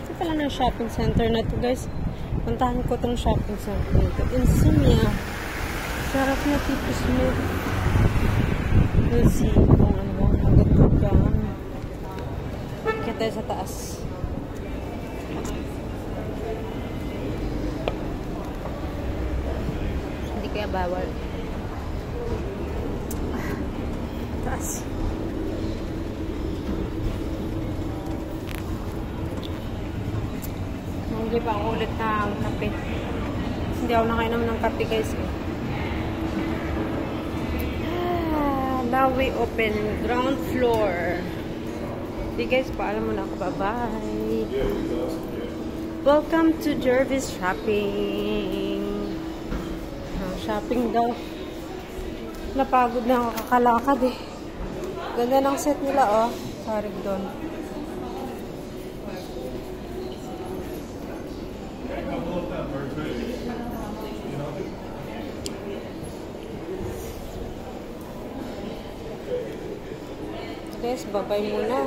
Ito pala ng shopping center na to, guys. Puntahan ko tong shopping center nito. Insignia. Sarap na Tito Smith. We'll see kung ano bang magandang dyan. Kaya tayo sa taas. Hindi kaya bawal. Taas. Hindi pa ako ulit ng kape. Hindi ako nakainom ng kape, guys. Now we open ground floor. Hey guys, paalam muna ako. Bye-bye. Welcome to Jervis Shopping. Shopping daw. Napagod na ako kakalakad eh. Ganda ng set nila, oh. Sarig doon. Guys, bye-bye muna.